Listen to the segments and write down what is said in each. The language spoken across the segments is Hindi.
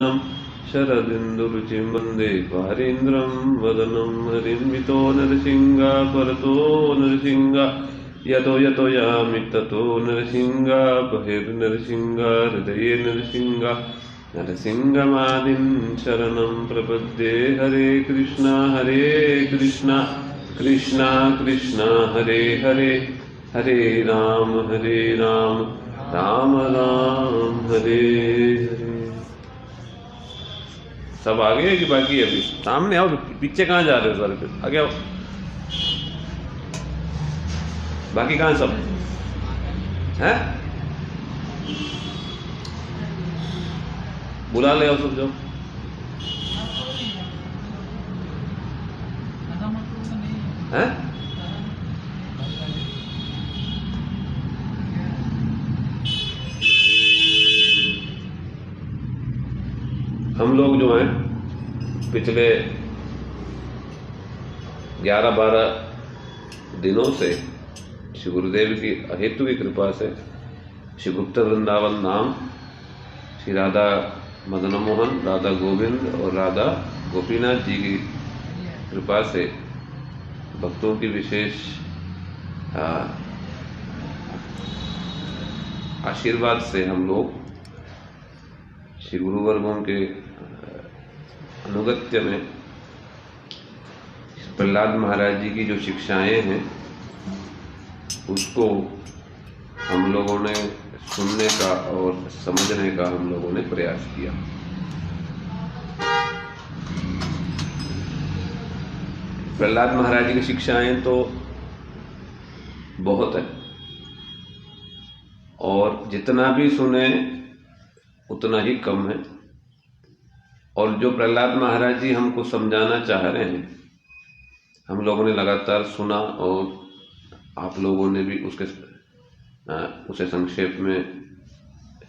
शरदिन्दुरुचिं वन्दे वारेन्द्रं वदनं हरिन्वितो नरसिंहा परतो नरसिंहा यतो यतो यामि ततो नरसिंहा बहिर्नरसिंहा हृदये नरसिंहा नरसिंहमादिं शरणं प्रपद्ये। हरे कृष्णा कृष्णा कृष्णा हरे हरे हरे राम राम राम हरे हरे। सब आ गए कि बाकी है? अभी सामने आओ, पीछे कहाँ जा रहे हो सर? फिर आगे आओ, बाकी कहाँ सब हैं? बुला ले आओ सब जाओ। हैं? हम लोग जो हैं पिछले 11-12 दिनों से श्री गुरुदेव की अहेतु की कृपा से श्री गुप्त वृंदावन नाम, श्री राधा मदन मोहन, राधा गोविंद और राधा गोपीनाथ जी की कृपा से, भक्तों की विशेष आशीर्वाद से हम लोग श्री गुरुवर्गों के अनुगत्य में प्रहलाद महाराज जी की जो शिक्षाएं हैं उसको हम लोगों ने सुनने का और समझने का हम लोगों ने प्रयास किया। प्रहलाद महाराज जी की शिक्षाएं तो बहुत है और जितना भी सुने उतना ही कम है, और जो प्रहलाद महाराज जी हमको समझाना चाह रहे हैं हम लोगों ने लगातार सुना और आप लोगों ने भी उसे संक्षेप में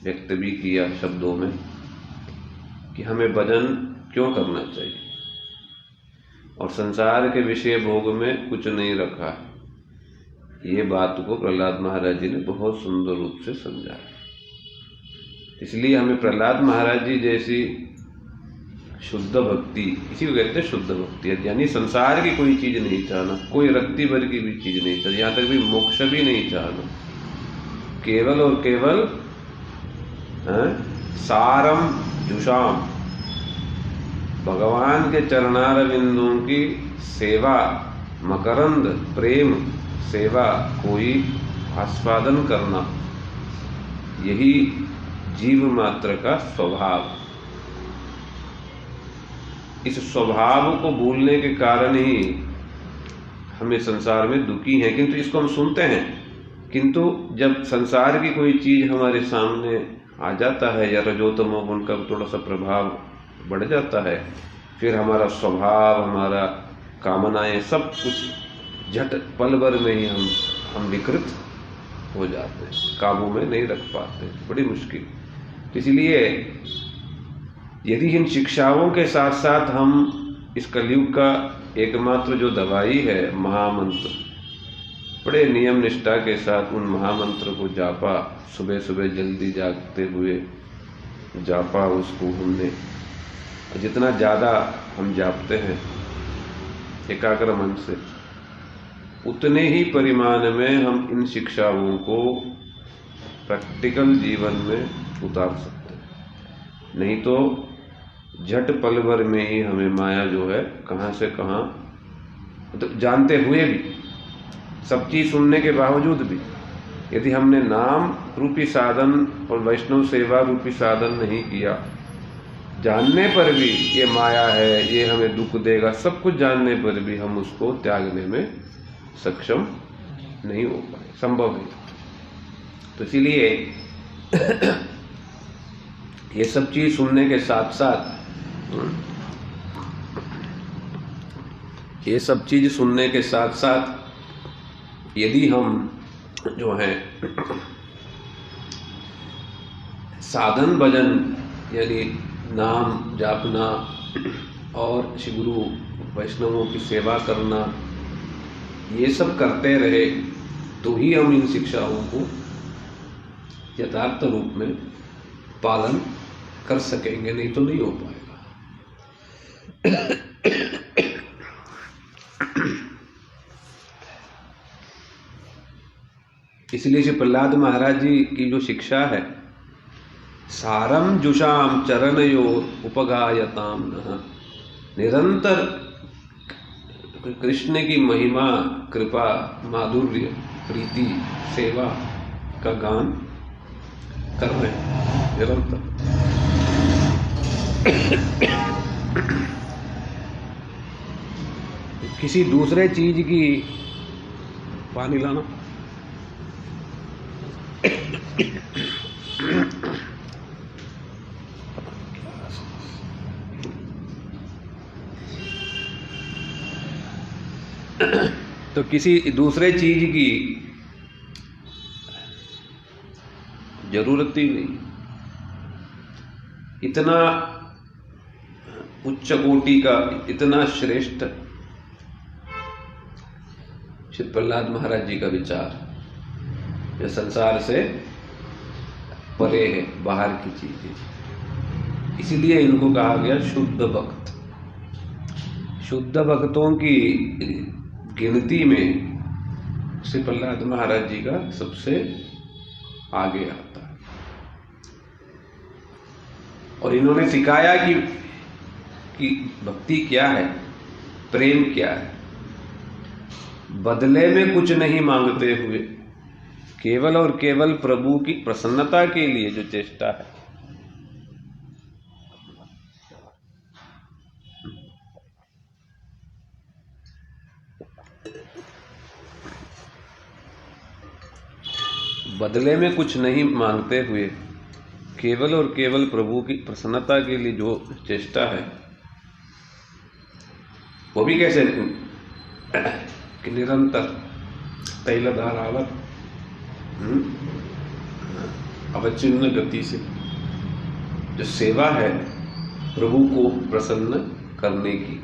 व्यक्त भी किया शब्दों में कि हमें भजन क्यों करना चाहिए और संसार के विषय भोग में कुछ नहीं रखा। ये बात को प्रहलाद महाराज जी ने बहुत सुंदर रूप से समझाया। इसलिए हमें प्रहलाद महाराज जी जैसी शुद्ध भक्ति, इसी को कहते हैं शुद्ध भक्ति, यानी संसार की कोई चीज नहीं चाहना, कोई रत्ती भर की भी चीज नहीं चाहना, यहाँ तक भी मोक्ष भी नहीं चाहना, केवल और केवल सारम जुषाम, भगवान के चरणारविंदों की सेवा, मकरंद प्रेम सेवा, कोई आस्वादन करना, यही जीव मात्र का स्वभाव। इस स्वभाव को भूलने के कारण ही हमें संसार में दुखी हैं, किंतु इसको हम सुनते हैं, किंतु जब संसार की कोई चीज हमारे सामने आ जाता है या रजोतमो गुण का थोड़ा सा प्रभाव बढ़ जाता है, फिर हमारा स्वभाव, हमारा कामनाएं सब कुछ झट पल भर में ही हम विकृत हो जाते हैं, काबू में नहीं रख पाते, बड़ी मुश्किल। इसलिए यदि इन शिक्षाओं के साथ साथ हम इस कलयुग का एकमात्र जो दवाई है महामंत्र, बड़े नियम निष्ठा के साथ उन महामंत्र को जापा, सुबह सुबह जल्दी जागते हुए जापा, उसको हमने जितना ज़्यादा हम जापते हैं एकाग्र मन से, उतने ही परिमाण में हम इन शिक्षाओं को प्रैक्टिकल जीवन में उतार सकते हैं। नहीं तो झट पल भर में ही हमें माया जो है कहाँ से कहाँ, तो जानते हुए भी, सब चीज सुनने के बावजूद भी, यदि हमने नाम रूपी साधन और वैष्णव सेवा रूपी साधन नहीं किया, जानने पर भी ये माया है, ये हमें दुख देगा, सब कुछ जानने पर भी हम उसको त्यागने में सक्षम नहीं हो पाए, संभव नहीं। तो इसीलिए ये सब चीज सुनने के साथ साथ, ये सब चीज सुनने के साथ साथ यदि हम जो है साधन भजन यानी नाम जापना और श्री गुरु वैष्णवों की सेवा करना, ये सब करते रहे तो ही हम इन शिक्षाओं को यथार्थ रूप में पालन कर सकेंगे, नहीं तो नहीं हो पाएगा। इसलिए श्री प्रहलाद महाराज जी की जो शिक्षा है, सारम जुषाम चरणयो उपगायताम नः, निरंतर कृष्ण की महिमा, कृपा, माधुर्य, प्रीति, सेवा का गान कर रहे हैं निरंतर। किसी दूसरे चीज की, पानी लाना, तो किसी दूसरे चीज की जरूरत ही नहीं। इतना उच्च कोटि का, इतना श्रेष्ठ श्री प्रहलाद महाराज जी का विचार, यह संसार से परे है, बाहर की चीजें। इसीलिए इनको कहा गया शुद्ध भक्त। शुद्ध भक्तों की गिनती में श्री प्रहलाद महाराज जी का सबसे आगे आता है। और इन्होंने सिखाया कि भक्ति क्या है, प्रेम क्या है। बदले में कुछ नहीं मांगते हुए केवल और केवल प्रभु की प्रसन्नता के लिए जो चेष्टा है, बदले में कुछ नहीं मांगते हुए केवल और केवल प्रभु की प्रसन्नता के लिए जो चेष्टा है, वो भी कैसे कि निरंतर तैलधारावत अवचिन्न गति से जो सेवा है प्रभु को प्रसन्न करने की,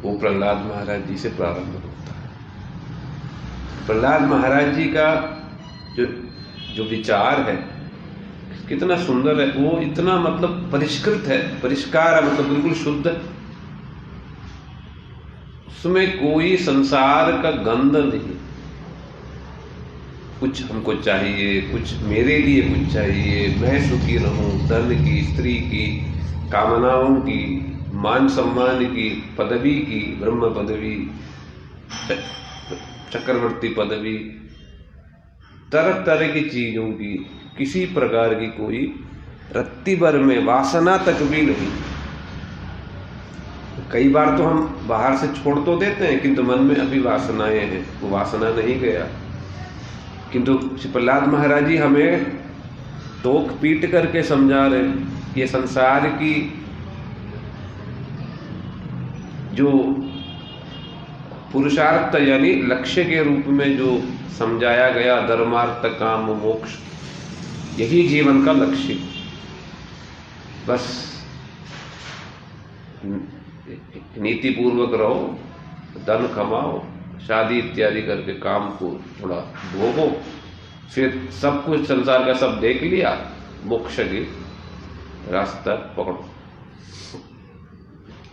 वो प्रहलाद महाराज जी से प्रारंभ होता है। प्रहलाद महाराज जी का जो विचार है कितना सुंदर है, वो इतना मतलब परिष्कृत है, परिष्कार है, मतलब बिल्कुल शुद्ध, उसमें कोई संसार का गंध नहीं। कुछ हमको चाहिए, कुछ मेरे लिए कुछ चाहिए, मैं सुखी रहूं, धन की, स्त्री की, कामनाओं की, मान सम्मान की, पदवी की, ब्रह्म पदवी, चक्रवर्ती पदवी, तरह तरह की चीजों की किसी प्रकार की कोई रत्ती भर में वासना तक भी नहीं। कई बार तो हम बाहर से छोड़ तो देते हैं, किंतु मन में अभी वासनाएं हैं, वो वासना नहीं गया। किंतु श्री प्रहलाद महाराज जी हमें टोक पीट करके समझा रहे, ये संसार की जो पुरुषार्थ यानी लक्ष्य के रूप में जो समझाया गया, धर्मार्थ काम मोक्ष, यही जीवन का लक्ष्य। बस नीति पूर्वक रहो, धन कमाओ, शादी इत्यादि करके काम को थोड़ा भोगो, फिर सब कुछ संसार का सब देख लिया, मोक्ष की रास्ता पकड़ो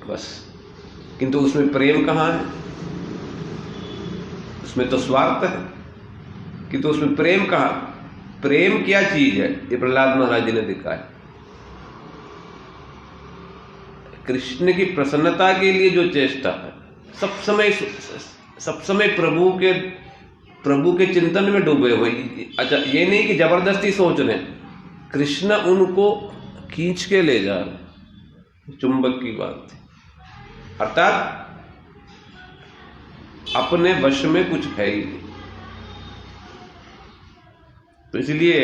बस। किंतु उसमें प्रेम कहाँ है? उसमें तो स्वार्थ है, किंतु उसमें प्रेम कहाँ? प्रेम क्या चीज है, ये प्रहलाद महाराज जी ने दिखाया। कृष्ण की प्रसन्नता के लिए जो चेष्टा है, सब समय प्रभु के चिंतन में डूबे हुए। अच्छा, ये नहीं कि जबरदस्ती सोच रहे, कृष्ण उनको खींच के ले जा रहे, चुंबक की बात थी। अर्थात अपने वश में कुछ है ही नहीं। तो इसलिए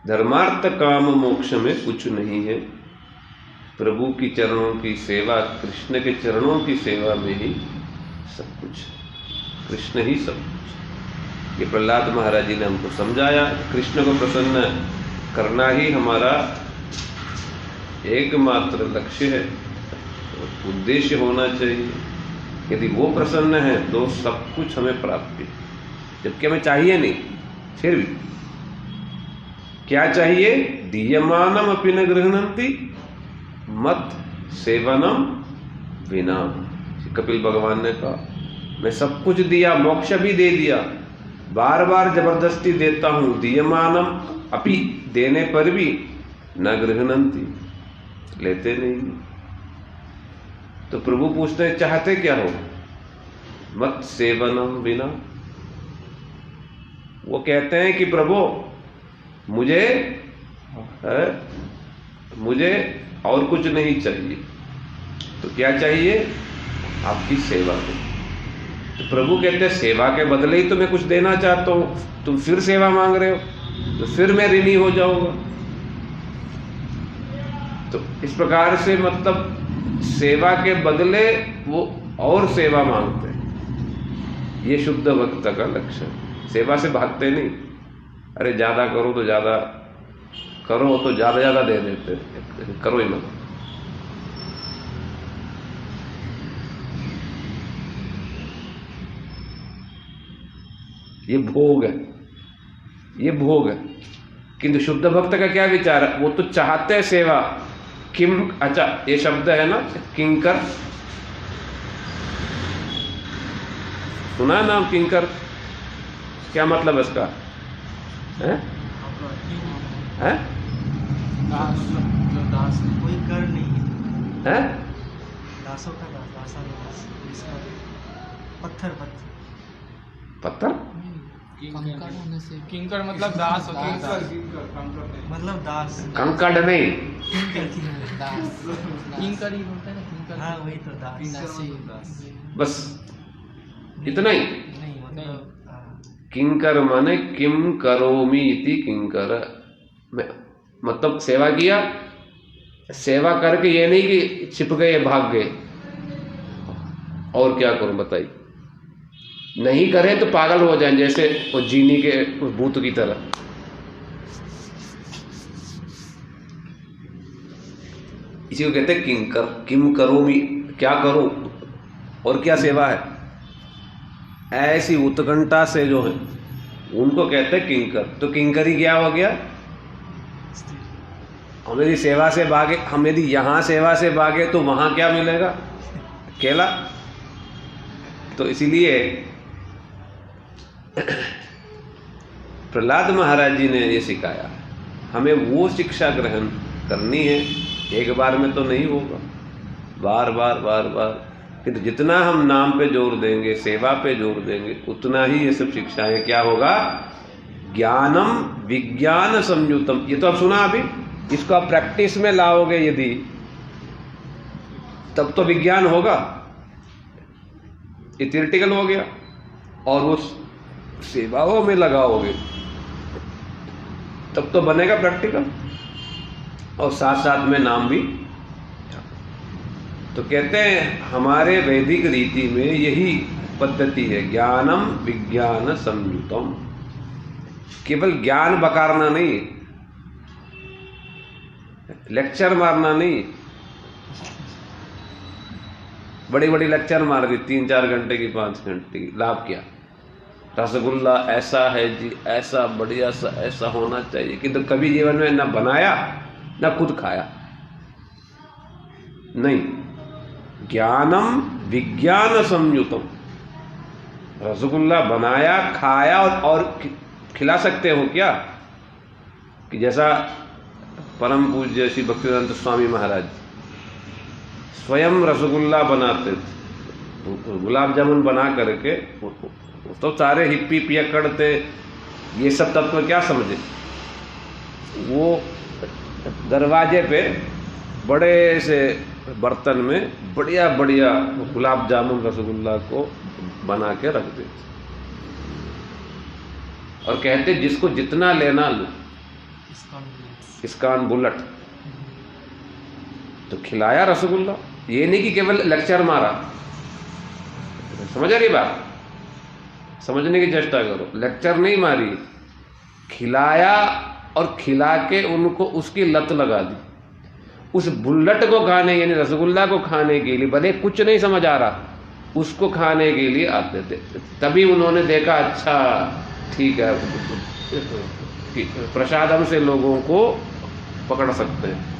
धर्मार्थ काम मोक्ष में कुछ नहीं है, प्रभु की चरणों की सेवा, कृष्ण के चरणों की सेवा में ही सब कुछ, कृष्ण ही सब कुछ। ये प्रहलाद महाराज जी ने हमको समझाया, कृष्ण को प्रसन्न करना ही हमारा एकमात्र लक्ष्य है, उद्देश्य होना चाहिए। यदि वो प्रसन्न है तो सब कुछ हमें प्राप्त है, जबकि हमें चाहिए नहीं, फिर भी क्या चाहिए? दीयमानम अपि न गृह्णन्ति मत सेवनम विना। कपिल भगवान ने कहा, मैं सब कुछ दिया, मोक्ष भी दे दिया, बार बार जबरदस्ती देता हूं, दीयमानम अपि, देने पर भी न गृह्णन्ति, लेते नहीं। तो प्रभु पूछते हैं चाहते क्या हो? मत सेवनम विना। वो कहते हैं कि प्रभु मुझे और कुछ नहीं चाहिए। तो क्या चाहिए? आपकी सेवा को। तो प्रभु कहते हैं सेवा के बदले ही तो मैं कुछ देना चाहता हूं, तुम फिर सेवा मांग रहे हो, तो फिर मैं ऋणी हो जाऊंगा। तो इस प्रकार से मतलब सेवा के बदले वो और सेवा मांगते हैं। ये शुद्ध भक्त का लक्षण। सेवा से भागते नहीं, अरे ज्यादा करो तो ज्यादा करो, तो ज्यादा ज्यादा दे देते, करो ही मत। ये भोग है, ये भोग है। किंतु शुद्ध भक्त का क्या विचार है? वो तो चाहते हैं सेवा। किम, अच्छा ये शब्द है ना किंकर, सुना नाम किंकर? क्या मतलब इसका है? दास, जो दास कोई कर नहीं है, दासों का दास, इसका पत्थर पत्थर किंकर मतलब दास होता है। मतलब दास, कंकड़ नहीं, किंकर ही होता है ना, किंकर। हाँ वही तो दास। बस इतना ही। नहीं मतलब किंकर माने किम करोमि इति किंकर। मतलब सेवा किया, सेवा करके ये नहीं कि छिप गए भाग गए, और क्या करूं बताइए। नहीं करे तो पागल हो जाए, जैसे वो जीनी के भूत की तरह। इसी को कहते हैं किंकर, किम करोमि, क्या करूं और क्या सेवा है। ऐसी उत्कंठा से जो है उनको कहते हैं किंकर। तो किंकरी क्या हो गया? हम यदि सेवा से भागे, हम यदि यहां सेवा से भागे तो वहां क्या मिलेगा? केला। तो इसीलिए प्रहलाद महाराज जी ने ये सिखाया, हमें वो शिक्षा ग्रहण करनी है। एक बार में तो नहीं होगा, बार बार बार बार। किंतु जितना हम नाम पे जोर देंगे, सेवा पे जोर देंगे, उतना ही ये सब शिक्षाएं क्या होगा? ज्ञानम विज्ञान संयुतम। ये तो आप सुना अभी, इसको आप प्रैक्टिस में लाओगे यदि, तब तो विज्ञान होगा। ये थियरिटिकल हो गया, और वो सेवाओं में लगाओगे तब तो बनेगा प्रैक्टिकल, और साथ साथ में नाम भी। तो कहते हैं हमारे वैदिक रीति में यही पद्धति है, ज्ञानम विज्ञान संयुतम। केवल ज्ञान बकारना नहीं, लेक्चर मारना नहीं। बड़ी बड़ी लेक्चर मार दी 3-4 घंटे की, 5 घंटे की, लाभ क्या? रसगुल्ला ऐसा है जी, ऐसा बढ़िया सा, ऐसा होना चाहिए, किंतु कभी जीवन में ना बनाया ना खुद खाया। नहीं, ज्ञानम विज्ञान संयुतम। रसगुल्ला बनाया, खाया, और खिला सकते हो क्या? कि जैसा परम पूज्य श्री भक्तिवेदांत स्वामी महाराज स्वयं रसगुल्ला बनाते थे, गुलाब जामुन बना करके। तो सारे हिप्पी पियक्कड़ थे, ये सब तत्व क्या समझे? वो दरवाजे पे बड़े से बर्तन में बढ़िया बढ़िया गुलाब जामुन रसगुल्ला को बना के रख देते, और कहते जिसको जितना लेना लो, इस्कान बुलेट। तो खिलाया रसगुल्ला, ये नहीं कि केवल लेक्चर मारा। समझ रही बात? समझने की चेष्टा करो। लेक्चर नहीं मारी, खिलाया, और खिला के उनको उसकी लत लगा दी। उस बुलेट को खाने, यानी रसगुल्ला को खाने के लिए, भले कुछ नहीं समझ आ रहा, उसको खाने के लिए आते थे। तभी उन्होंने देखा अच्छा ठीक है, कि प्रसादम से लोगों को पकड़ सकते हैं।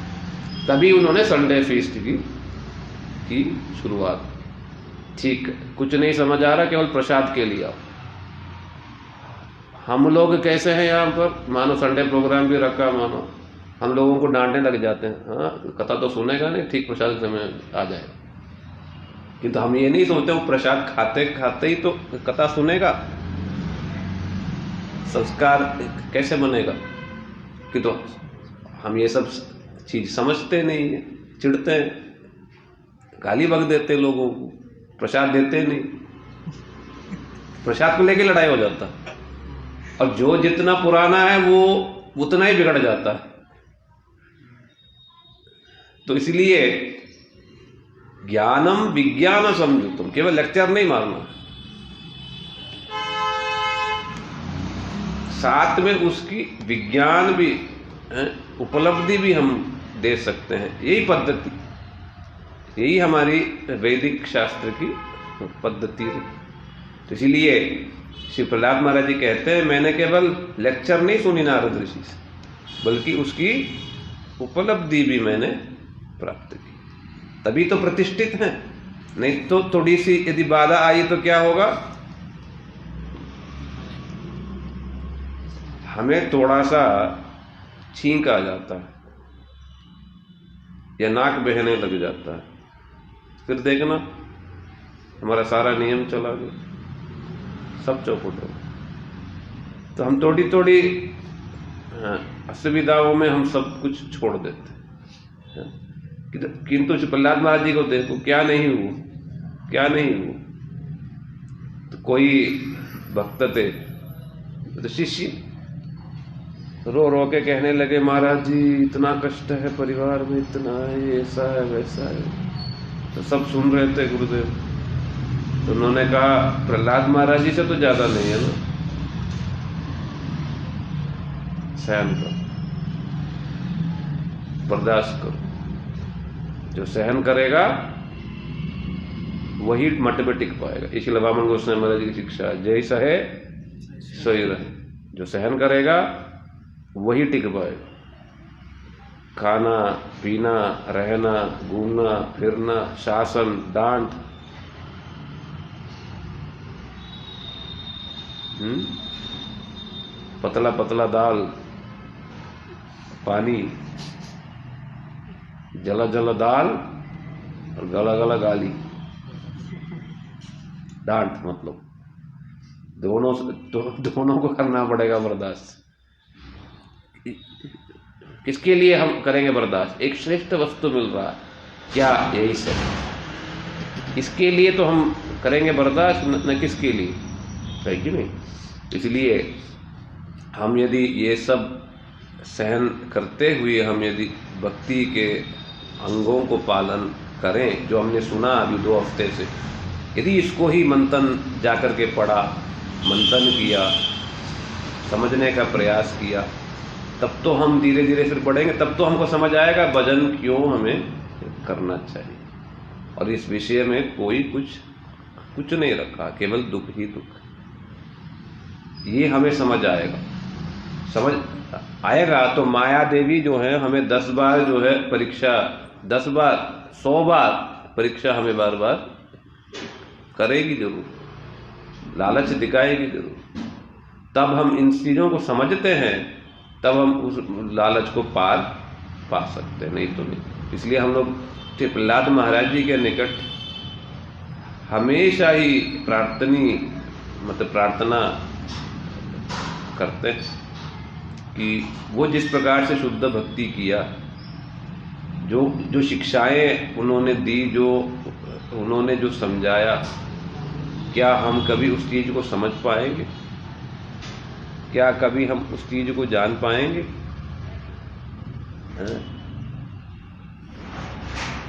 तभी उन्होंने संडे फीस्ट की शुरुआत। ठीक, कुछ नहीं समझ आ रहा, केवल प्रसाद के लिए आओ। हम लोग कैसे हैं यहाँ पर, मानो संडे प्रोग्राम भी रखा, मानो हम लोगों को डांटने लग जाते हैं। हाँ, कथा तो सुनेगा नहीं, ठीक प्रसाद के समय आ जाएगा। किंतु हम ये नहीं सोचते वो प्रसाद खाते खाते ही तो कथा सुनेगा, संस्कार कैसे बनेगा। कि तो हम ये सब चीज समझते नहीं है, चिढ़ते हैं, गाली बक देते लोगों को, प्रसाद देते नहीं, प्रसाद को लेके लड़ाई हो जाता है। और जो जितना पुराना है वो उतना ही बिगड़ जाता है। तो इसलिए ज्ञानम विज्ञान संयुक्तम, केवल लेक्चर नहीं मारना, साथ में उसकी विज्ञान भी उपलब्धि भी हम दे सकते हैं। यही पद्धति, यही हमारी वैदिक शास्त्र की पद्धति है। तो इसीलिए श्री प्रहलाद महाराज जी कहते हैं, मैंने केवल लेक्चर नहीं सुनी नारद ऋषि से, बल्कि उसकी उपलब्धि भी मैंने प्राप्त की, तभी तो प्रतिष्ठित हैं। नहीं तो थोड़ी सी यदि बाधा आई तो क्या होगा, हमें थोड़ा सा छींक आ जाता है या नाक बहने लग जाता है, फिर देखना हमारा सारा नियम चला गया, सब चौपट हो। तो हम थोड़ी थोड़ी असुविधाओं में हम सब कुछ छोड़ देते हैं। किंतु प्रहलाद महाराज जी को देखो, क्या नहीं हुआ, क्या नहीं हुआ। तो कोई भक्त थे, तो शिष्य रो रो के कहने लगे, महाराज जी इतना कष्ट है परिवार में, इतना है, ऐसा है वैसा है। तो सब सुन रहे थे गुरुदेव। तो उन्होंने कहा, प्रहलाद महाराज जी से तो ज्यादा नहीं है ना, सहन करो, बर्दाश्त करो। जो सहन करेगा वही मठ में टिक पाएगा। इसलिए वामन गोस्वामी महाराज की शिक्षा, जय सहे सोई रहे। जो सहन करेगा वही टिक पाएगा। खाना पीना, रहना, घूमना फिरना, शासन डांट, पतला पतला दाल, पानी, जला जला दाल और गला गला गाली, डांट, मतलब दोनों को करना पड़ेगा बर्दाश्त। किसके लिए हम करेंगे बर्दाश्त? एक श्रेष्ठ वस्तु मिल रहा है, क्या यही से, इसके लिए तो हम करेंगे बर्दाश्त, न किसके लिए, है कि नहीं। इसलिए हम यदि ये सब सहन करते हुए हम यदि भक्ति के अंगों को पालन करें, जो हमने सुना अभी 2 हफ्ते से, यदि इसको ही मंथन जाकर के पढ़ा, मंथन किया, समझने का प्रयास किया, तब तो हम धीरे धीरे फिर बढ़ेंगे। तब तो हमको समझ आएगा भजन क्यों हमें करना चाहिए। और इस विषय में कोई कुछ नहीं रखा, केवल दुख ही दुख, ये हमें समझ आएगा। समझ आएगा तो माया देवी जो है हमें 10 बार जो है परीक्षा, 10 बार 100 बार परीक्षा हमें बार बार करेगी जरूर, लालच दिखाएगी जरूर। तब हम इन चीज़ों को समझते हैं, तब हम उस लालच को पार पा सकते हैं, नहीं तो नहीं। इसलिए हम लोग प्रहलाद महाराज जी के निकट हमेशा ही प्रार्थना करते हैं कि वो जिस प्रकार से शुद्ध भक्ति किया, जो शिक्षाएं उन्होंने दी, जो उन्होंने जो समझाया, क्या हम कभी उस चीज को समझ पाएंगे? क्या कभी हम उस चीज को जान पाएंगे?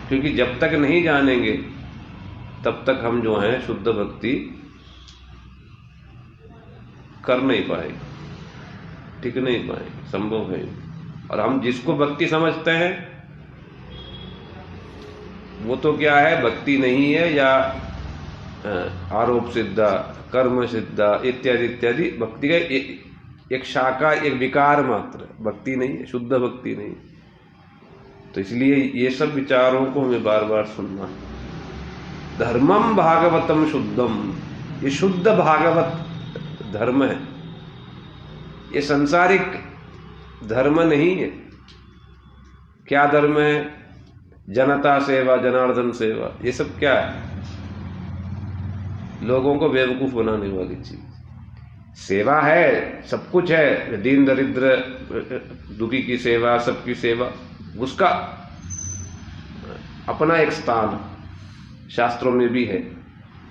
क्योंकि जब तक नहीं जानेंगे तब तक हम जो है शुद्ध भक्ति कर नहीं पाएंगे, टिक नहीं पाएंगे, संभव है। और हम जिसको भक्ति समझते हैं वो तो क्या है, भक्ति नहीं है, या आरोप सिद्धा, कर्म सिद्धा इत्यादि इत्यादि भक्ति का एक शाखा, एक विकार मात्र, भक्ति नहीं है, शुद्ध भक्ति नहीं। तो इसलिए ये सब विचारों को हमें बार बार सुनना है। धर्मम भागवतम शुद्धम, ये शुद्ध भागवत धर्म है, ये सांसारिक धर्म नहीं है। क्या धर्म है? जनता सेवा, जनार्दन सेवा, ये सब क्या है? लोगों को बेवकूफ बनाने वाली चीज। सेवा है, सब कुछ है, दीन दरिद्र दुखी की सेवा, सबकी सेवा, उसका अपना एक स्थान शास्त्रों में भी है।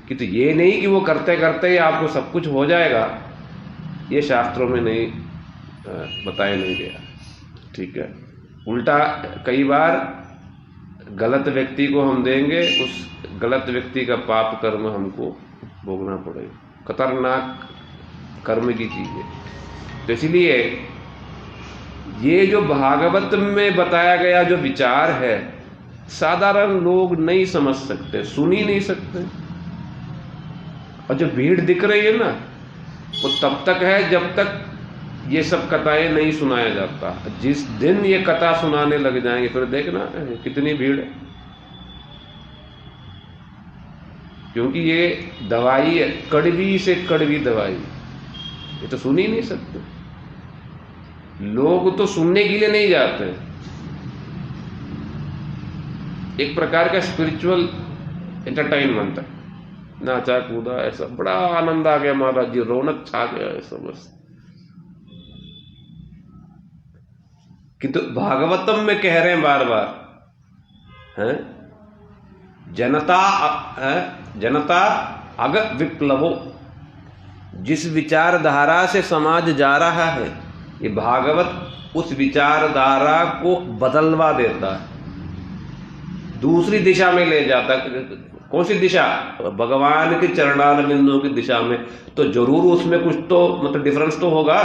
कि तो ये नहीं कि वो करते करते ही आपको सब कुछ हो जाएगा, ये शास्त्रों में नहीं बताया नहीं गया। ठीक है, उल्टा कई बार गलत व्यक्ति को हम देंगे, उस गलत व्यक्ति का पाप कर्म हमको भोगना पड़ेगा। खतरनाक कर्म की चीज है। तो इसलिए ये जो भागवत में बताया गया जो विचार है, साधारण लोग नहीं समझ सकते, सुन ही नहीं सकते। और जो भीड़ दिख रही है ना, वो तब तक है जब तक ये सब कथाएं नहीं सुनाया जाता। जिस दिन ये कथा सुनाने लग जाएंगे, फिर देखना कितनी भीड़ है। क्योंकि ये दवाई है, कड़वी से कड़वी दवाई, ये तो सुन ही नहीं सकते। लोग तो सुनने के लिए नहीं जाते। एक प्रकार का स्पिरिचुअल एंटरटेनमेंट है, नाचा कूदा, ऐसा बड़ा आनंद आ गया महाराज जी, रौनक छा गया, ऐसा बस। किंतु भागवतम में कह रहे हैं बार बार, हैं जनता अग विप्लवो, जिस विचारधारा से समाज जा रहा है, ये भागवत उस विचारधारा को बदलवा देता है, दूसरी दिशा में ले जाता है। कौन सी दिशा? भगवान के चरणार बिंदुओं की दिशा में। तो जरूर उसमें कुछ तो मतलब डिफरेंस तो होगा,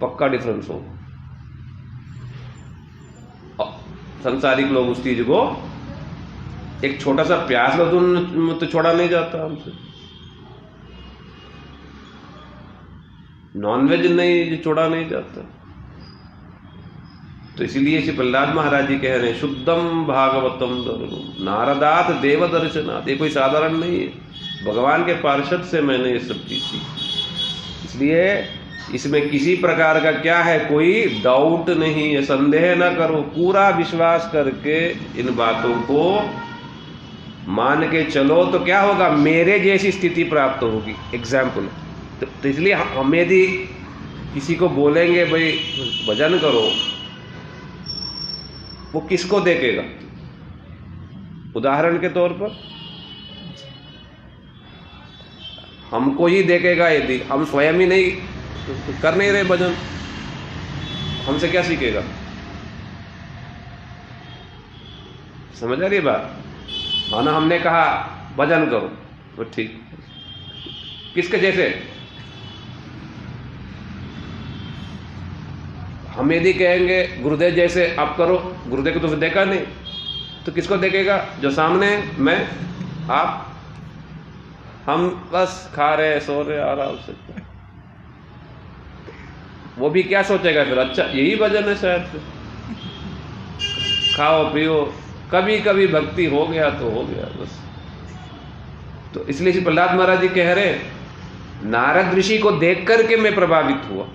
पक्का डिफरेंस होगा। संसारिक लोग उस चीज को, एक छोटा सा प्यास तो छोड़ा नहीं जाता हमसे, नॉनवेज नहीं छोड़ा नहीं जाता। तो इसीलिए श्री प्रहलाद महाराज जी कह रहे हैं, शुद्धम भागवतम दर्शनम नारदात देव दर्शनात्। ये कोई साधारण नहीं है, भगवान के पार्षद से मैंने ये सब चीज सीखी। इसलिए इसमें किसी प्रकार का क्या है, कोई डाउट नहीं है, संदेह ना करो, पूरा विश्वास करके इन बातों को मान के चलो, तो क्या होगा, मेरे जैसी स्थिति प्राप्त होगी। एग्जाम्पल, तो इसलिए हम यदि किसी को बोलेंगे भाई भजन करो, वो किसको देखेगा? उदाहरण के तौर पर हमको ही देखेगा। यदि हम स्वयं ही नहीं कर नहीं रहे भजन, हमसे क्या सीखेगा? समझ आ रही बात? माना हमने कहा भजन करो, तो ठीक, किसके जैसे? हम यदि कहेंगे गुरुदेव जैसे आप करो, गुरुदेव को तो देखा नहीं, तो किसको देखेगा? जो सामने मैं, आप, हम बस खा रहे सो रहे आराम से, वो भी क्या सोचेगा फिर? अच्छा यही भजन है शायद, फिर खाओ पियो, कभी कभी भक्ति हो गया तो हो गया बस। तो इसलिए श्री प्रहलाद महाराज जी कह रहे, नारद ऋषि को देख करके मैं प्रभावित हुआ,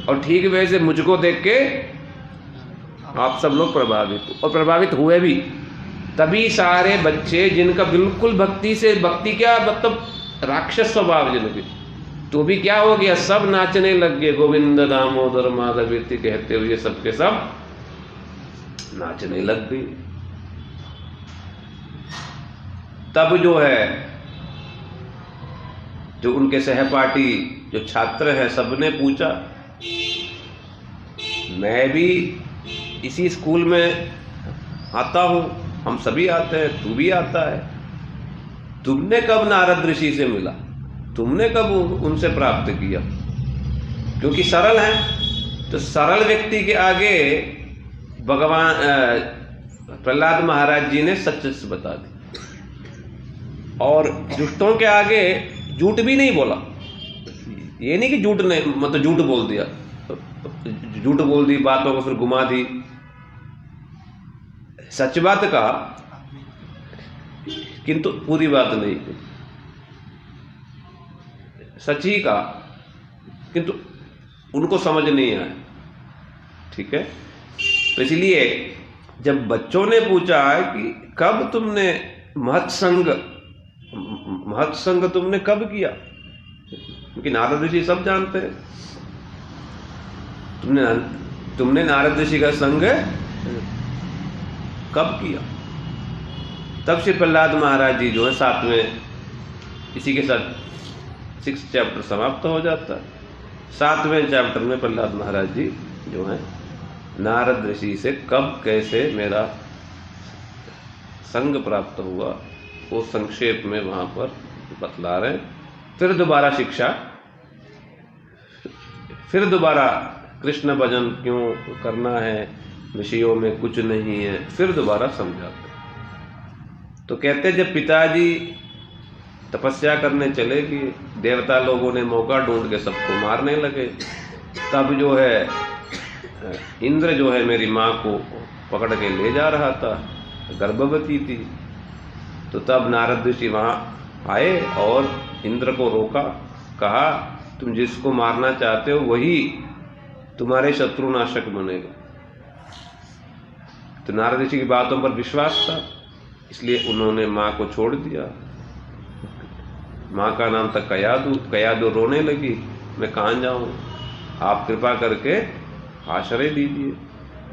और ठीक वैसे मुझको देख के आप सब लोग प्रभावित हो, और प्रभावित हुए भी। तभी सारे बच्चे जिनका बिल्कुल भक्ति से, भक्ति क्या मतलब राक्षस स्वभाव जिनके, तो भी क्या हो गया, सब नाचने लग गए, गोविंद दामोदर माधव इति कहते हुए सबके सब नाचने लग गए। तब जो है, जो उनके सहपाठी जो छात्र हैं, सबने पूछा, मैं भी इसी स्कूल में आता हूं, हम सभी आते हैं, तू भी आता है, तुमने कब नारद ऋषि से मिला, तुमने कब उनसे प्राप्त किया? क्योंकि सरल है, तो सरल व्यक्ति के आगे भगवान प्रहलाद महाराज जी ने सच सच बता दी, और दुष्टों के आगे झूठ भी नहीं बोला। ये नहीं कि झूठ ने मतलब झूठ बोल दिया, झूठ बोल दी, बातों को फिर घुमा दी। सच बात कहा किंतु पूरी बात नहीं, सच ही कहा किंतु उनको समझ नहीं आया। ठीक है, तो इसलिए जब बच्चों ने पूछा है कि कब तुमने महत्संग तुमने कब किया, क्योंकि नारद ऋषि सब जानते हैं, तुमने नारद ऋषि का संग कब किया। तब श्री प्रहलाद महाराज जी जो है 7वें, इसी के साथ 6th चैप्टर समाप्त हो जाता है। 7वें चैप्टर में प्रहलाद महाराज जी जो है नारद ऋषि से कब कैसे मेरा संग प्राप्त हुआ वो संक्षेप में वहां पर बतला रहे हैं। फिर दोबारा शिक्षा, फिर दोबारा कृष्ण भजन क्यों करना है, विषयों में कुछ नहीं है, फिर दोबारा समझाते। तो कहते जब पिताजी तपस्या करने चले कि देवता लोगों ने मौका ढूंढ के सबको मारने लगे, तब जो है इंद्र जो है मेरी माँ को पकड़ के ले जा रहा था, गर्भवती थी। तो तब नारद ऋषि वहां आए और इंद्र को रोका, कहा तुम जिसको मारना चाहते हो वही तुम्हारे शत्रुनाशक बनेगा। तो नारद ऋषि की बातों पर विश्वास था, इसलिए उन्होंने माँ को छोड़ दिया। माँ का नाम था कयादु। कयादु रोने लगी, मैं कहाँ जाऊं, आप कृपा करके आश्रय दीजिए।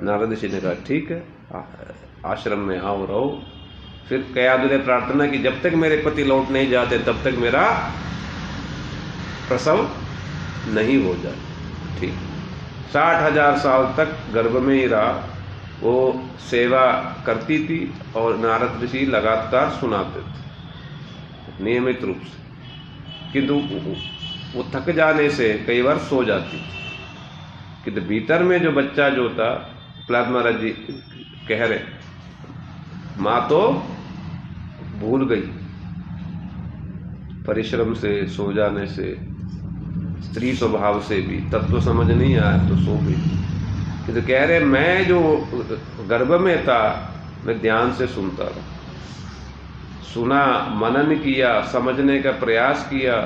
नारद ऋषि ने कहा ठीक है, आश्रम में आओ रहो। फिर कयादु ने प्रार्थना की जब तक मेरे पति लौट नहीं जाते तब तक मेरा प्रसव नहीं हो जाए। ठीक, 60,000 साल तक गर्भ में ही रहा, वो सेवा करती थी और नारद ऋषि लगातार सुनाते थे नियमित रूप से, किंतु वो थक जाने से कई बार सो जाती थी। किंतु भीतर में जो बच्चा जो था, प्रहलाद महाराज जी कह रहे माँ तो भूल गई, परिश्रम से, सो जाने से, स्त्री स्वभाव से भी तत्व समझ नहीं आया तो सो गई। किंतु कह रहे मैं जो गर्भ में था मैं ध्यान से सुनता रहा, सुना, मनन किया, समझने का प्रयास किया।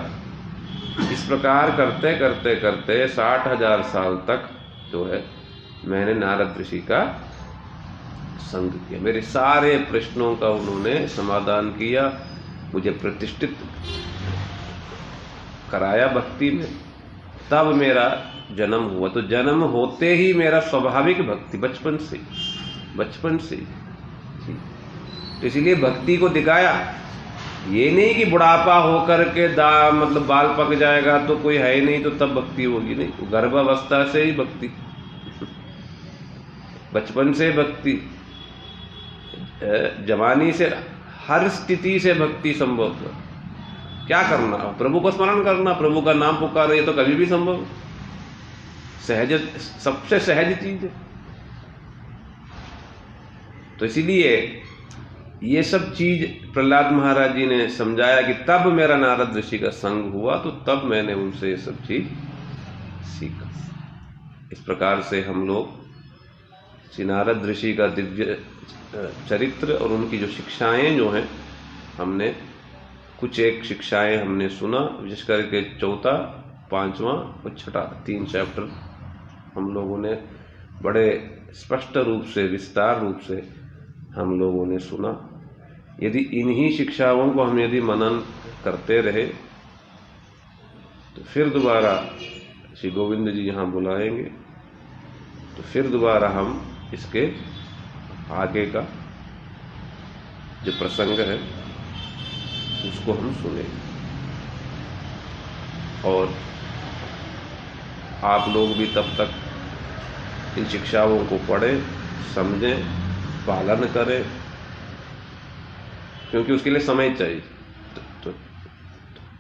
इस प्रकार करते करते करते 60,000 साल तक जो है मैंने नारद ऋषि का संग किया। मेरे सारे प्रश्नों का उन्होंने समाधान किया, मुझे प्रतिष्ठित कराया भक्ति में, तब मेरा जन्म हुआ। तो जन्म होते ही मेरा स्वाभाविक भक्ति बचपन से। तो इसलिए भक्ति को दिखाया। ये नहीं कि बुढ़ापा होकर के मतलब बाल पक जाएगा तो कोई है ही नहीं तो तब भक्ति होगी, नहीं, गर्भावस्था से ही भक्ति, बचपन से भक्ति, जवानी से, हर स्थिति से भक्ति संभव है। क्या करना, प्रभु को स्मरण करना, प्रभु का नाम पुकारे, ये तो कभी भी संभव, सहज, सबसे सहज चीज है। तो इसीलिए ये सब चीज प्रहलाद महाराज जी ने समझाया कि तब मेरा नारद ऋषि का संग हुआ, तो तब मैंने उनसे ये सब चीज सीखा। इस प्रकार से हम लोग श्री नारद ऋषि का दिव्य चरित्र और उनकी जो शिक्षाएं जो हैं, हमने कुछ एक शिक्षाएं हमने सुना, विशेष करके 4, 5वां और 6, 3 चैप्टर हम लोगों ने बड़े स्पष्ट रूप से, विस्तार रूप से हम लोगों ने सुना। यदि इन्हीं शिक्षाओं को हम यदि मनन करते रहे तो फिर दोबारा श्री गोविंद जी यहाँ बुलाएंगे, तो फिर दोबारा हम इसके आगे का जो प्रसंग है उसको हम सुनेंगे। और आप लोग भी तब तक इन शिक्षाओं को पढ़ें, समझें, पालन करें, क्योंकि उसके लिए समय चाहिए। तो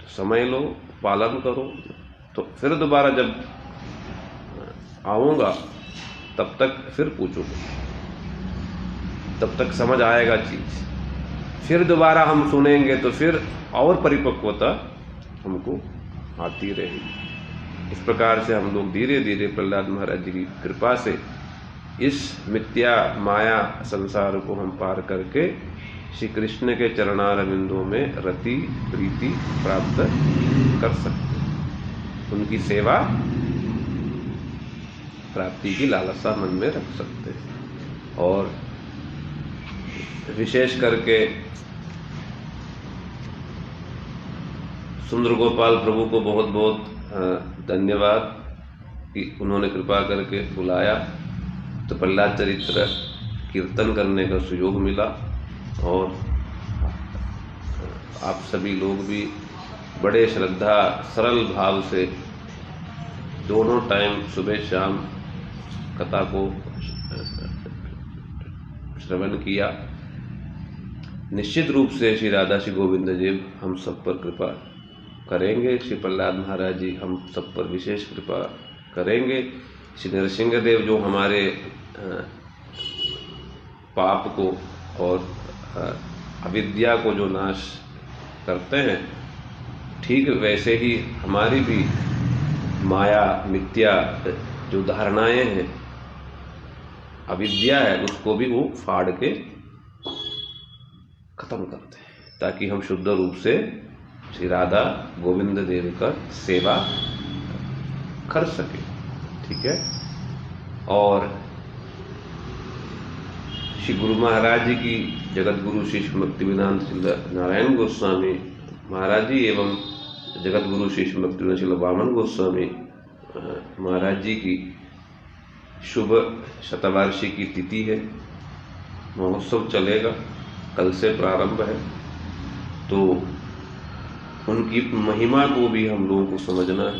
समय लो, पालन करो, तो फिर दोबारा जब आऊँगा तब तक फिर पूछूंगा, तब तक समझ आएगा चीज़। फिर दोबारा हम सुनेंगे तो फिर और परिपक्वता हमको आती रहेगी। इस प्रकार से हम लोग धीरे धीरे प्रहलाद महाराज जी की कृपा से इस मिथ्या माया संसार को हम पार करके श्री कृष्ण के चरणारविंदों में रति प्रीति प्राप्त कर सकते हैं। उनकी सेवा प्राप्ति की लालसा मन में रख सकते हैं। और विशेष करके सुंदर गोपाल प्रभु को बहुत बहुत धन्यवाद कि उन्होंने कृपा करके बुलाया, तो प्रहलाद चरित्र कीर्तन करने का सुयोग मिला। और आप सभी लोग भी बड़े श्रद्धा सरल भाव से दोनों टाइम सुबह शाम कथा को श्रवण किया। निश्चित रूप से श्री राधा श्री गोविंद जी हम सब पर कृपा करेंगे। श्री प्रहलाद महाराज जी हम सब पर विशेष कृपा करेंगे। श्री नरसिंह देव जो हमारे पाप को और अविद्या को जो नाश करते हैं, ठीक वैसे ही हमारी भी माया मिथ्या जो धारणाएं हैं, अविद्या है, उसको भी वो फाड़ के खत्म करते हैं, ताकि हम शुद्ध रूप से श्री राधा गोविंद देव का सेवा कर सके। ठीक है। और श्री गुरु महाराज जी की जगत गुरु श्री भक्तिवेदांत नारायण गोस्वामी महाराज जी एवं जगत गुरु श्री भक्तिवेदांत श्री वामन गोस्वामी महाराज जी की शुभ शतवार्षिकी तिथि है। महोत्सव चलेगा, कल से प्रारंभ है। तो उनकी महिमा को भी हम लोगों को समझना है,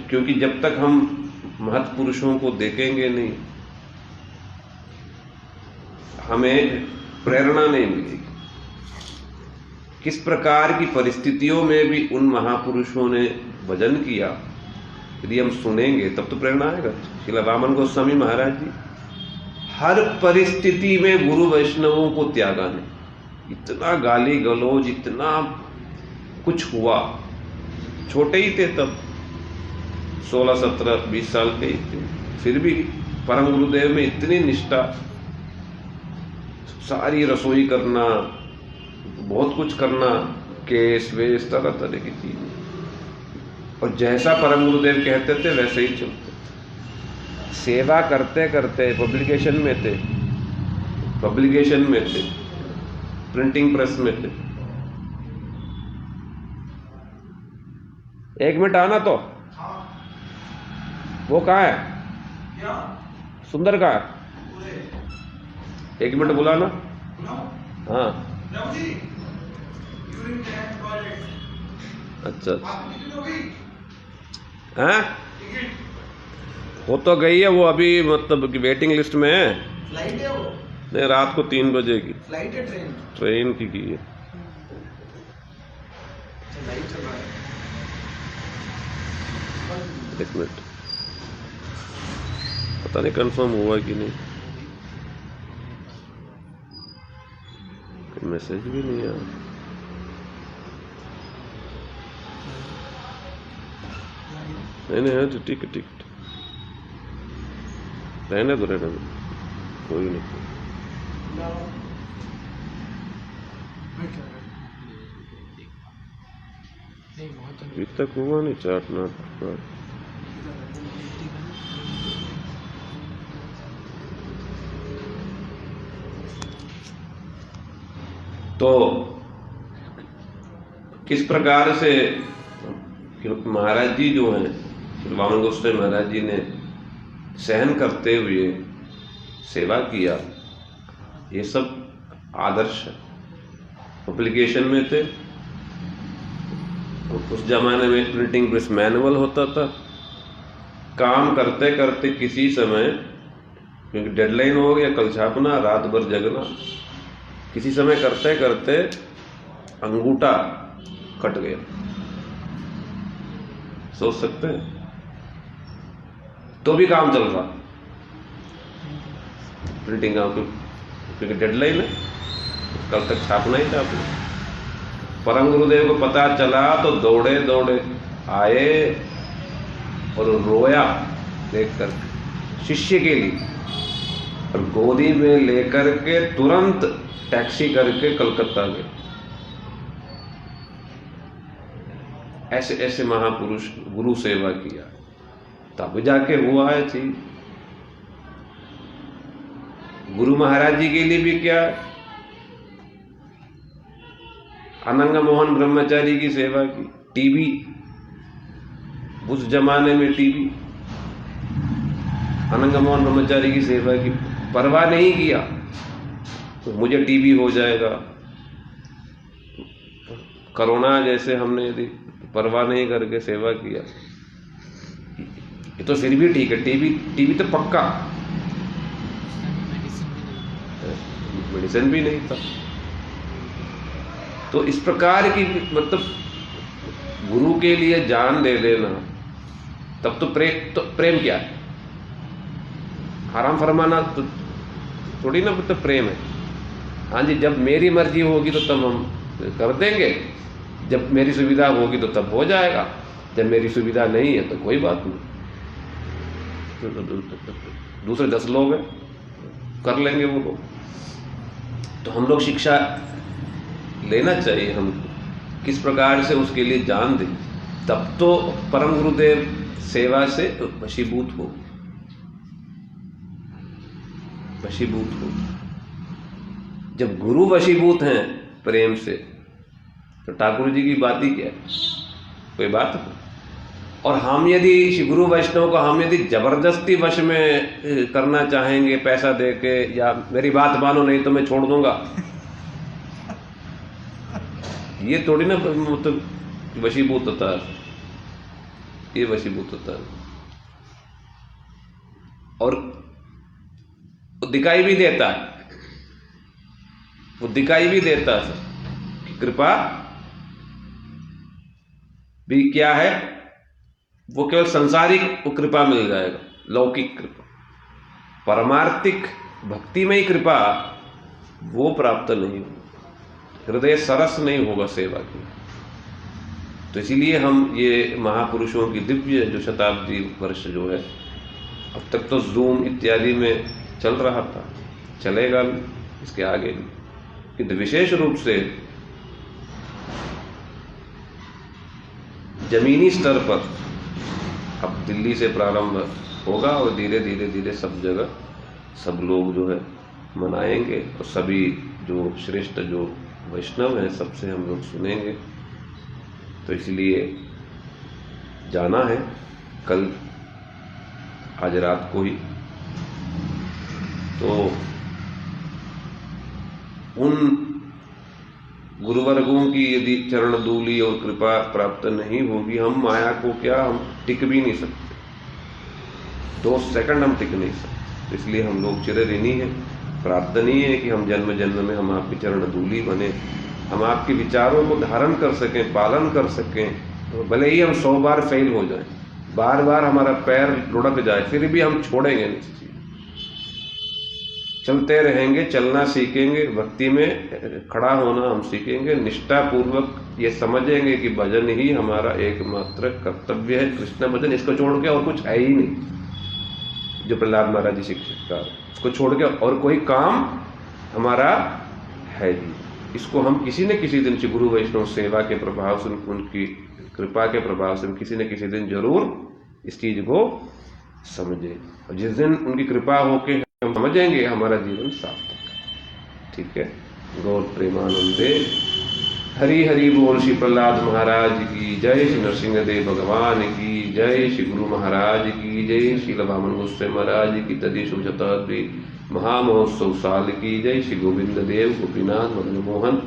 क्योंकि जब तक हम महत्पुरुषों को देखेंगे नहीं, हमें प्रेरणा नहीं मिलेगी। किस प्रकार की परिस्थितियों में भी उन महापुरुषों ने भजन किया, यदि हम सुनेंगे तब तो प्रेरणा आएगा। श्रील वामन गोस्वामी महाराज जी हर परिस्थिति में गुरु वैष्णवों को त्यागा नहीं। इतना गाली गलौज, इतना कुछ हुआ, छोटे ही थे तब, 16, 17, 20 साल के ही थे, फिर भी परम गुरुदेव में इतनी निष्ठा, सारी रसोई करना, बहुत कुछ करना, केस वेस तरह तरह की चीजें, और जैसा परम गुरुदेव कहते थे वैसे ही चलते। सेवा करते करते पब्लिकेशन में थे, प्रिंटिंग प्रेस में थे। 1 मिनट आना तो। वो कहाँ है? सुंदर कहाँ है? 1 मिनट बुलाना। हाँ अच्छा। हाँ वो तो गई है, वो अभी मतलब कि वेटिंग लिस्ट में है। फ्लाइट है वो? नहीं, रात को 3 बजे की फ्लाइट है, ट्रेन की है। लाइट चल रहा है। 1 मिनट, पता नहीं कंफर्म हुआ कि नहीं, मैसेज भी नहीं आया। नहीं है तो टिकट रहने दो, कोई नहीं। अभी तक हुआ नहीं, 4 मिनट। तो किस प्रकार से महाराज जी जो हैं, वामन गोस्वामी महाराज जी ने सहन करते हुए सेवा किया, ये सब आदर्श है। पब्लिकेशन में थे, उस जमाने में प्रिंटिंग प्रेस मैनुअल होता था। काम करते करते किसी समय, क्योंकि डेडलाइन हो गया, कल छापना, रात भर जगना, किसी समय करते करते अंगूठा कट गया। सोच सकते हैं, तो भी काम चल रहा प्रिंटिंग का, क्योंकि डेडलाइन है, कल तक छापना ही था आपने। परम गुरुदेव को पता चला तो दौड़े आए और रोया देखकर शिष्य के लिए, और गोदी में लेकर के तुरंत टैक्सी करके कलकत्ता गए। ऐसे ऐसे महापुरुष गुरु सेवा किया, तब जाके हुआ है चीज। गुरु महाराज जी के लिए भी क्या, अनंग मोहन ब्रह्मचारी की सेवा की। टीबी, उस जमाने में टीबी, अनंग मोहन ब्रह्मचारी की सेवा की, परवाह नहीं किया तो मुझे टीबी हो जाएगा। कोरोना जैसे हमने यदि परवाह नहीं करके सेवा किया, ये तो फिर भी ठीक है। टीबी तो पक्का, मेडिसिन भी नहीं था। तो इस प्रकार की मतलब गुरु के लिए जान दे देना, तब तो प्रेम क्या है? आराम फरमाना तो थोड़ी ना मतलब प्रेम है। हाँ जी, जब मेरी मर्जी होगी तो तब हम कर देंगे, जब मेरी सुविधा होगी तो तब हो जाएगा, जब मेरी सुविधा नहीं है तो कोई बात नहीं, दूसरे 10 लोग हैं, कर लेंगे वो लोग। तो हम लोग शिक्षा लेना चाहिए हमको, किस प्रकार से उसके लिए जान दें, तब तो परम गुरुदेव सेवा से वशीभूत हो। जब गुरु वशीभूत हैं प्रेम से, तो ठाकुर जी की बात ही क्या है, कोई बात नहीं। और हम यदि गुरु वैष्णव को हम यदि जबरदस्ती वश में करना चाहेंगे पैसा देके, या मेरी बात मानो नहीं तो मैं छोड़ दूंगा, ये थोड़ी ना मतलब वशीभूत होता है, ये वशीभूत होता है। और वो दिखाई भी देता है, वो दिखाई भी देता है कि कृपा भी क्या है, वो केवल संसारिक कृपा मिल जाएगा, लौकिक कृपा। परमार्थिक भक्ति में ही कृपा वो प्राप्त नहीं होगी, हृदय सरस नहीं होगा सेवा की। तो इसीलिए हम ये महापुरुषों की दिव्य जो शताब्दी वर्ष जो है, अब तक तो जूम इत्यादि में चल रहा था, चलेगा भी इसके आगे भी, किंतु विशेष रूप से जमीनी स्तर पर अब दिल्ली से प्रारंभ होगा और धीरे धीरे धीरे सब जगह सब लोग जो है मनाएंगे, और सभी जो श्रेष्ठ जो वैष्णव हैं सबसे हम लोग सुनेंगे। तो इसलिए जाना है कल, आज रात को ही। तो उन गुरुवर्गों की यदि चरण धूलि और कृपा प्राप्त नहीं होगी, हम माया को क्या, हम टिक भी नहीं सकते, 2 सेकंड हम टिक नहीं सकते। तो इसलिए हम लोग चिर ऋणी हैं, प्रार्थनीय है कि हम जन्म जन्म में हम आपकी चरण धूलि बने, हम आपके विचारों को धारण कर सकें, पालन कर सकें। तो भले ही हम 100 बार फेल हो जाएं, बार बार हमारा पैर लुढ़क जाए, फिर भी हम छोड़ेंगे नहीं, चलते रहेंगे, चलना सीखेंगे, भक्ति में खड़ा होना हम सीखेंगे, निष्ठा पूर्वक ये समझेंगे कि भजन ही हमारा एकमात्र कर्तव्य है, कृष्ण भजन, इसको छोड़ के और कुछ है ही नहीं। जो प्रहलाद महाराज जी शिक्षाकार, इसको छोड़ के और कोई काम हमारा है ही। इसको हम किसी न किसी दिन से गुरु वैष्णव सेवा के प्रभाव से, उनकी कृपा के प्रभाव से किसी न किसी दिन जरूर इस चीज को समझे, और जिस दिन उनकी कृपा होके हम समझेंगे, हमारा जीवन सार्थक। ठीक है, गौर प्रेमानंदे। हरि हरि बोल। श्री प्रहलाद महाराज की जय, श्री नरसिंहदेव भगवान की जय, श्री गुरु महाराज की जय, श्री वामन गोस्वामी महाराज की तदीशु शताब्दी महामहोत्सव साल की जय, श्री गोविंद देव गोपीनाथ मदन मोहन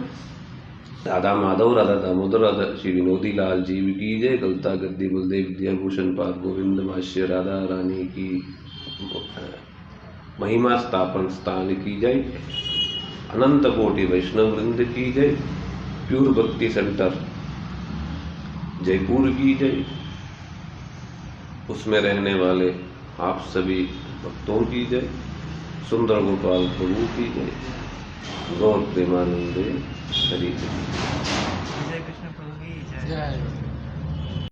राधा माधव राधा दामोदर राधा श्री विनोदी लाल जीव की जय, गलता गद्दी बलदेव विद्याभूषण पाद गोविंद भाष्य राधा रानी की महिमा स्थापन स्थान की जय, अनंत कोटि वैष्णव वृंद की जय, प्योर भक्ति सेंटर जयपुर की जय, उसमें रहने वाले आप सभी भक्तों की जय, सुंदर गोपाल प्रभु की जय, गौर प्रेमानंदे हरि। जय कृष्ण प्रभु की जय।